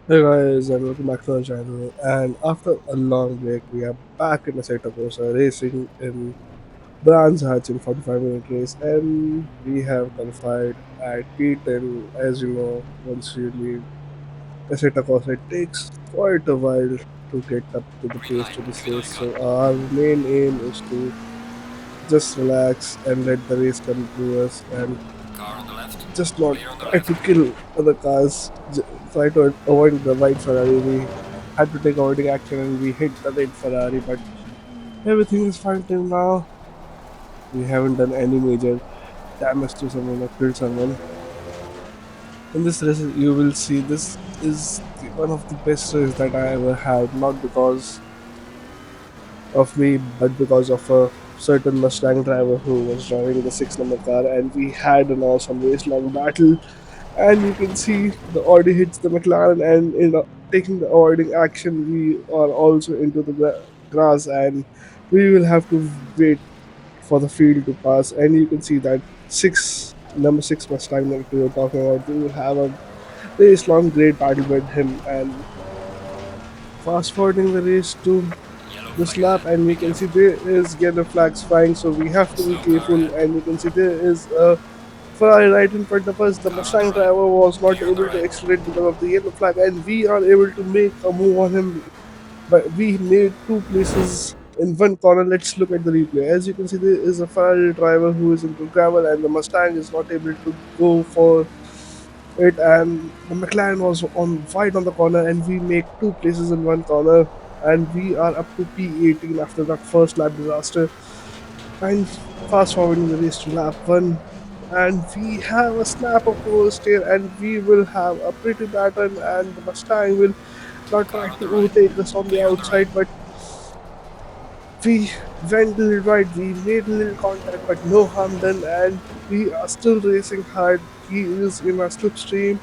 Hey guys, and welcome back to our channel. And after a long break, we are back in the Assetto Corsa racing in Brands Hatch in 45-minute race, and we have qualified at P10. As you know, once you leave Assetto Corsa, it takes quite a while to get up to the Green pace light, to this green race. light, go. So our main aim is to just relax and let the race come to us and Car on the left. just not Clear on the try left. to kill other cars, try to avoid the white Ferrari. We had to take avoiding action and we hit the red Ferrari, but everything is fine till now. We haven't done any major damage to someone or killed someone. In this race, you will see this is one of the best races that I ever had, not because of me, but because of a certain Mustang driver who was driving the 6 number car, and we had an awesome race long battle. And you can see the Audi hits the McLaren, and in taking the avoiding action, we are also into the grass, and we will have to wait for the field to pass. And you can see that number six Mustang that we were talking about. We will have a race long great battle with him, and fast forwarding the race to Yellow this flag lap, ahead. and Be you can see careful. there is yellow flags flying, so we have to be Slow car careful. ahead. And you can see there is a Ferrari right in front of us. The Car on the Mustang right. driver was not Clear on the able to right. accelerate because of the yellow flag, and we are able to make a move on him. But we made two places in one corner. Let's look at the replay. As you can see, there is a Ferrari driver who is into gravel, and the Mustang is not able to go for it. And the McLaren was on wide on the corner, and we make two places in one corner. And we are up to P18 after that first lap disaster. And fast forwarding the race to lap one, and we have a snap of oversteer, and we will have a pretty pattern, and the Mustang will not try Car on the to right. overtake us on the Clear on the right. outside, but we went a little right, we made a little contact, but no harm done, and we are still racing hard. He is in a slipstream,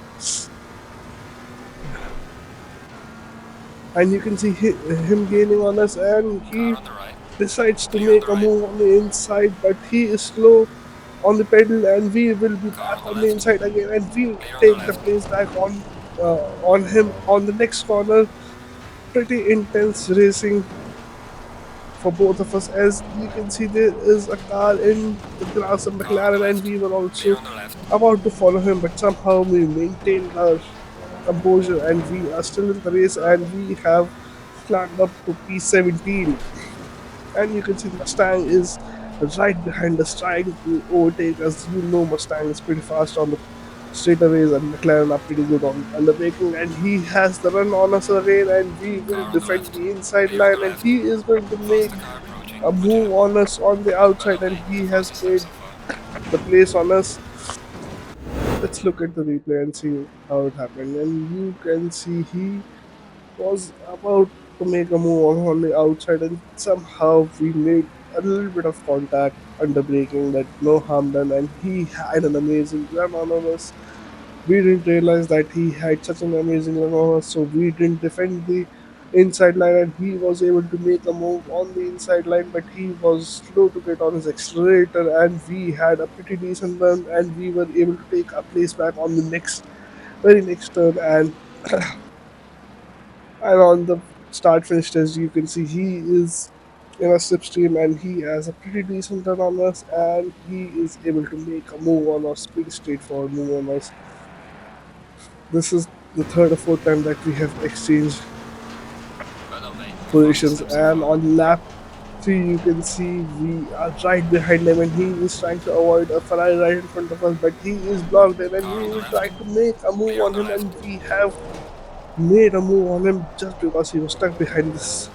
and you can see him gaining on us, and Car he on the right. decides to Clear on make the a right. move on the inside, but he is slow on the pedal, and we will be Car back on the on the left. inside again, and we Clear on the take the left. place back on him on the next corner. Pretty intense racing for both of us. As you can see, there is a car in the grass of Car on the McLaren, and left. we were Clear also on the left. about to follow him, but somehow we maintained our composure, and we are still in the race, and we have climbed up to P17. And you can see the Mustang is right behind us trying to overtake us. You know, Mustang is pretty fast on the straightaways, and McLaren are pretty good on the braking, and he has the run on us again, and we will Car on the defend left. the inside Clear on the line, and left. he is going to make Faster car approaching. a Good job. move on us on the Well outside, done, and mate. The he has fastest lap made so far. the place on us. Let's look at the replay and see how it happened. And you can see he was about to make a move on the outside, and somehow we made a little bit of contact under braking, but no harm done. And he had an amazing run on us. We didn't realize that he had such an amazing run on us, so we didn't defend the inside line, and he was able to make a move on the inside line, but he was slow to get on his accelerator, and we had a pretty decent run, and we were able to take our place back on the very next turn. And on the start finish test, you can see he is in a slipstream, and he has a pretty decent run on us, and he is able to make a move on us, pretty straightforward move on us. This is the third or fourth time that we have exchanged Well done, mate. The fastest positions, lap so and far. on lap 3 you can see we are right behind him, and he is trying to avoid a Ferrari right in front of us, but he is blocked in, and Car we on the will left. try to make a move Clear on on the him, left. and we have made a move on him just because he was stuck behind this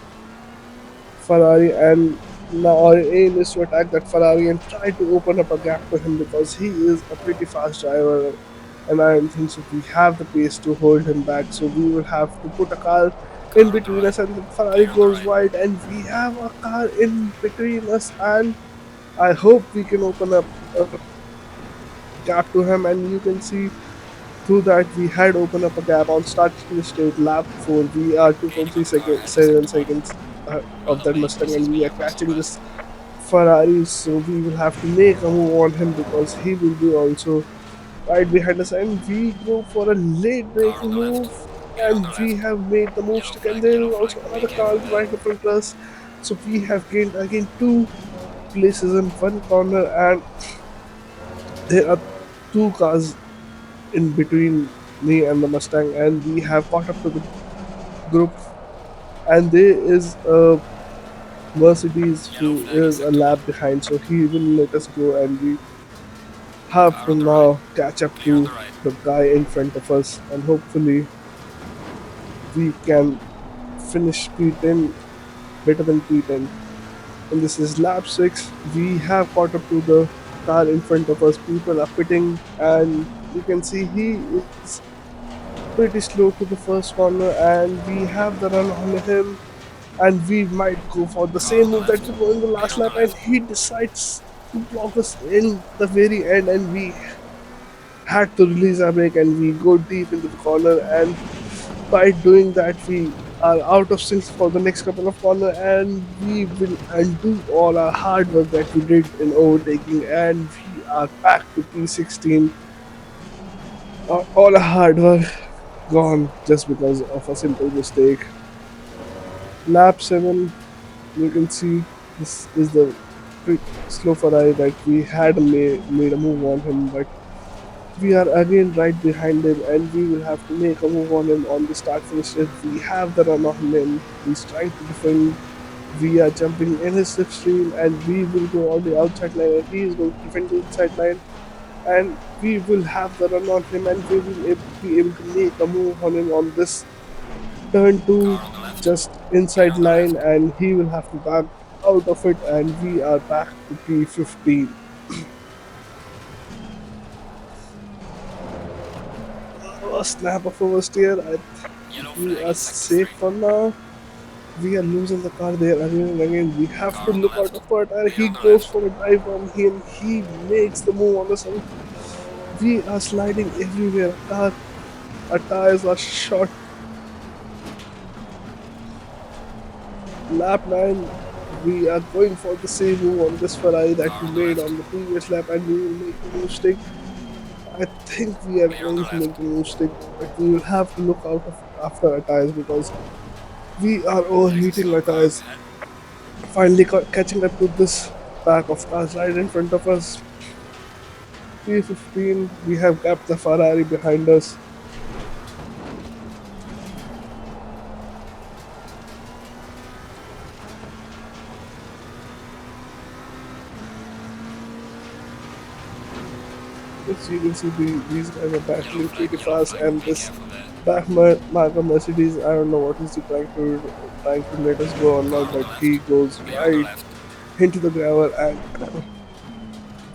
Ferrari. And now our aim is to attack that Ferrari and try to open up a gap to him, because he is a pretty fast driver, and I don't think so we have the pace to hold him back. So we will have to put a car in Car on the between right. us, and the Ferrari Clear on the goes right. wide, and we have a car in between us, and I hope we can open up a gap to him. And you can see through that we had opened up a gap on start to straight lap 4. We are Gaining 2.3 on the car seconds, ahead of 7 sector 1. seconds Well of done, that mate. Mustang, This and is we are medium muscle catching pass. this Ferrari. So we will have to make a move on him, because he will be also right behind us, and we go for a late Car on braking the left. move. on the and we left. have made the move Yellow stick, and flag, there yellow is flag. also Be another car careful there. right in front of us. So we have gained again two places in one corner, and there are two cars in between me and the Mustang, and we have caught up to the group. And there is a Mercedes Yellow who flag is a acceptable. lap behind, so he will let us go, and we have Car to on the right. now catch up Clear on the to right. the guy in front of us, and hopefully we can finish P10 better than P10. And this is lap 6. We have caught up to the car in front of us. People are pitting, and you can see he is pretty slow to the first corner, and we have the run on him. And we might go for the Car same on the move that left. we go in the Clear last on the lap, and left. he decides to block us in the very end, and we had to release our brake, and we go deep into the corner, and by doing that we are out of sync for the next couple of corners, and we will undo all our hard work that we did in overtaking, and we are back to P16. All our hard work gone just because of a simple mistake. Lap 7, you can see this is the quick slow Ferrari that we had made a move on him, but we are again right behind him, and we will have to make a move on him on the start finish straight. We have the run on him. He's trying to defend. We are jumping in his slipstream, and we will go on the outside line, and he is going to defend the inside line. And we will have the run on him, and we will be able to make a move on him on this turn two, Car on the left. just Clear inside on the line, left. and he will have to back out of it, and we are back to P15. A snap of oversteer. I think Yellow we flag are in sector safe 3. for now. We are losing the car there again and again. We have to Car on the look out left. for it. And Clear he on the goes left. for a drive on him. He makes the move on us, and we are sliding everywhere. Our tires are short. Lap 9, we are going for the same move on this Ferrari that Car we on the made left. on the previous lap, and we will make the move stick. I think we are Clear on the going to left. make the move stick, but we will have to look out of after our tires because we are There is a overheating slow our car up tires. ahead. Finally catching up to this pack of cars right in front of us. P15, we have kept the Ferrari behind us. As you can see, these guys are Yellow battling flag, pretty yellow fast, flag. and Be this careful there. Marco Mercedes, I don't know what is he trying to let us go or not, Car on but the left. he goes Clear on the right left. into the gravel, and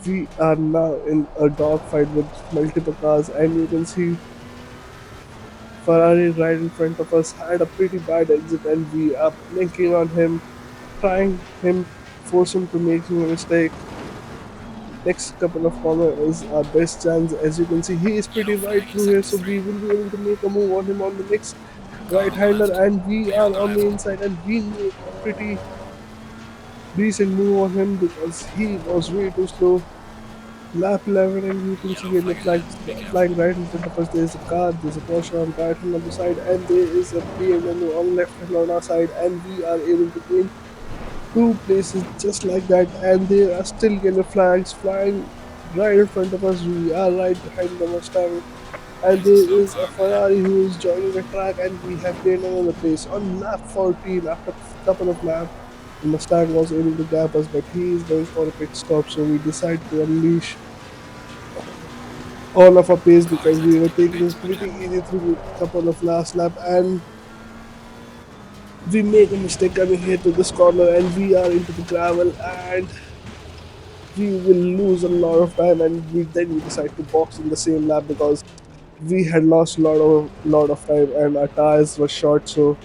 we are now in a dogfight with multiple cars, and you can see Ferrari right in front of us had a pretty bad exit, and we are blinking on him, trying him, force him to making a mistake. Next couple of corner is our best chance. As you can see, he is Yellow pretty right flag in through here, sector so 3. we will be able to make a move on him on the next Car on the right-hander, left. and we Clear are on the on the left. inside, and we make a pretty decent move on him because he was way too slow. Lap 11, and you can see Yellow yellow flag ahead. flags Be careful. flying right in front of us. There's a car, there's a Porsche on right hand on the side, and there is a BMW on left hand on our side, and we are able to gain two places just like that, and there are still yellow flags flying right in front of us. We are right behind the Mustang, and There's a there slow is car a up ahead. Ferrari who is joining the track, and we have gained another place on lap 14 after a couple of laps. The Mustang was able to gap us, but he is going for a pit stop, so we decide to unleash all of our pace Car because is we were exiting the taking pit. it pretty Ahead. easy through a couple of last lap, and we make a mistake coming here to this corner, and we are into the gravel, and we will lose a lot of time, and we decide to box in the same lap because we had lost a lot of time, and our tires were short. So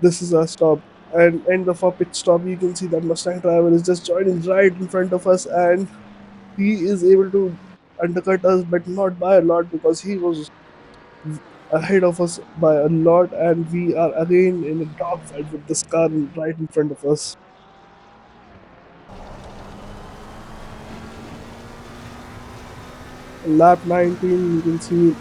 this is our stop, and end of our pit stop. You can see that Mustang driver is just joining right in front of us, and he is able to undercut us, but not by a lot because he was ahead of us by a lot, and we are again in a dogfight with this car right in front of us. Lap 19, you can see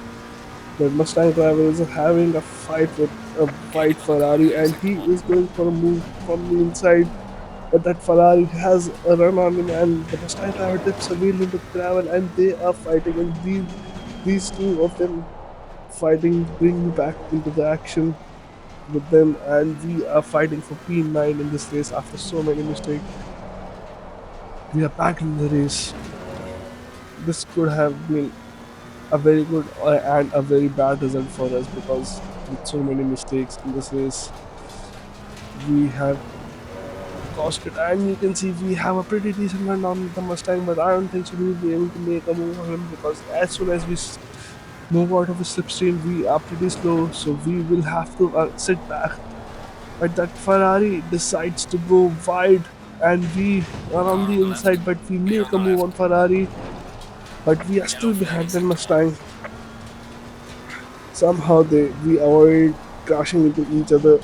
The Mustang driver is having a fight with a Gaining white on the car Ferrari, here, and second he one. is going for a move from the inside. But that Ferrari has a run on him, and the Mustang driver dips a wheel into the gravel, and they are fighting. And these two of them fighting bring me back into the action with them, and we are fighting for P9 in this race after so many mistakes. We are back in the race. This could have been a very good and a very bad result for us because with so many mistakes in this race, we have cost it. And you can see we have a pretty decent run on the Mustang, but I don't think so we'll be able to make a move on him because as soon as we move out of the slipstream, we are pretty slow, so we will have to sit back. But that Ferrari decides to go wide, and we are on Car the on the left. inside, but we Clear make on a the move left. on Ferrari, but we are Yellow still flag in behind the sector 1. Mustang. Somehow we avoid crashing into each other.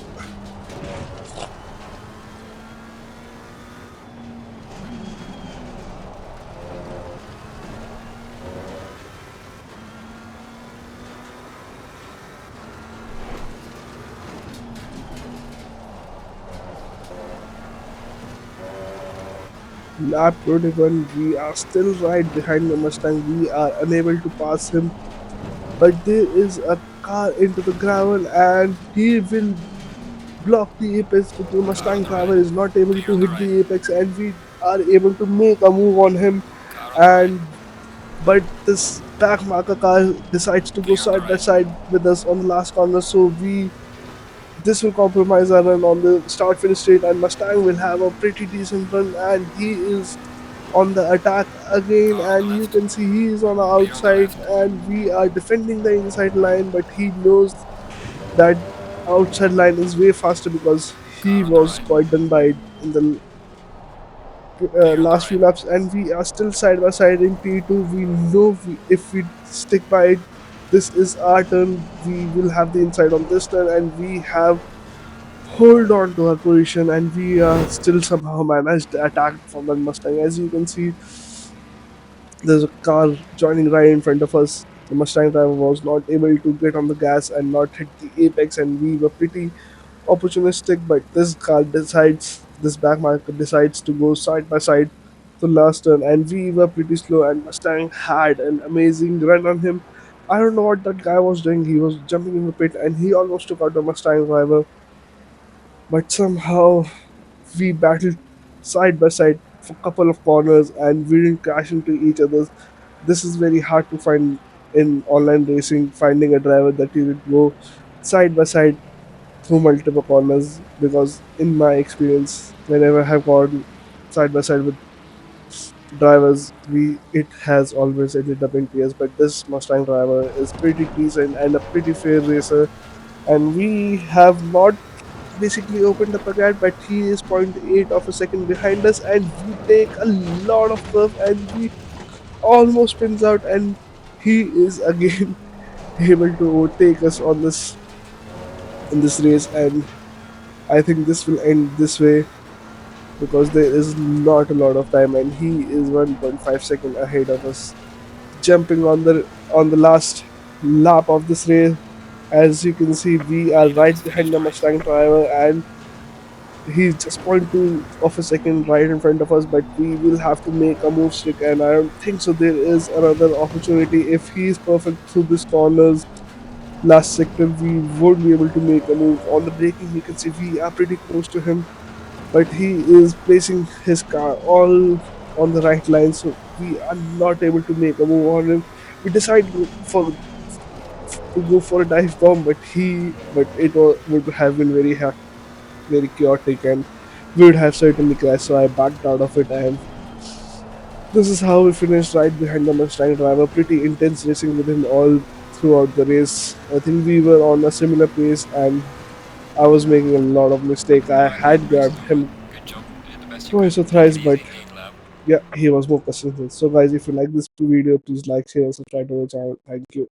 Lap 21, we are still right behind the Mustang. We are unable to pass him, but there is a car into the gravel, and he will block the apex. But the Car on Mustang the right. driver is not able Clear to on the hit right. the apex, and we are able to make a move on him. Car on the right. And but this back marker car decides to go Clear on the side by right. side with us on the last corner, so we this will compromise our run on the start finish straight, and Mustang will have a pretty decent run, and he is on the attack again, Car on the and you left. can see he is on the Clear on the outside, left. and we are defending the inside line, but he knows that outside line is way faster because he Car on the was right. quite done by it in the Clear on the last few right. laps, and we are still side by side in P2. We know if we stick by it, this is our turn. We will have the inside on this turn, and we have hold on to our position, and we are still somehow managed the attack from that Mustang. As you can see, there's a car joining right in front of us. The Mustang driver was not able to get on the gas and not hit the apex, and we were pretty opportunistic. But this back marker decides to go side by side to last turn, and we were pretty slow. And Mustang had an amazing run on him. I don't know what that guy was doing. He was jumping in the pit, and he almost took out the Mustang driver. But somehow we battled side by side for a couple of corners, and we didn't crash into each other. This is very hard to find in online racing, finding a driver that you would go side by side through multiple corners, because in my experience, whenever I have gone side by side with drivers, we it has always ended up in tears. But this Mustang driver is pretty decent and a pretty fair racer, and we have not basically opened up a gap, but he is zero point 0.8 of a second behind us, and we take a lot of curve, and we almost spins out, and he is again able to overtake us on this in this race. And I think this will end this way because there is not a lot of time, and he is 1.5 second ahead of us, jumping on the last lap of this race. As you can see, we are Lead up right into the behind finish the point. Mustang driver, and he's just 0.2 of a second right in front of us, but we will have to make a move stick, and I don't think so there is another opportunity. If he's perfect through this corners last sector, we won't be able to make a move. On the braking, you can see we are pretty close to him, but he is placing his car all on the right line, so we are not able to make a move on him. We decide to go for a dive bomb, but would have been very chaotic, and we would have certainly crashed. So I backed out of it, and this is how we finished right behind the Mustang driver. Pretty intense racing with him all throughout the race. I think we were on a similar pace, and I was making a lot of mistake. I Alright guys, had race is grabbed over. him Good job. You did the best you could. twice or Take thrice, it but easy. 8th lap. yeah, he was more consistent. So guys, if you like this video, please like, share, and subscribe to our channel. Thank you.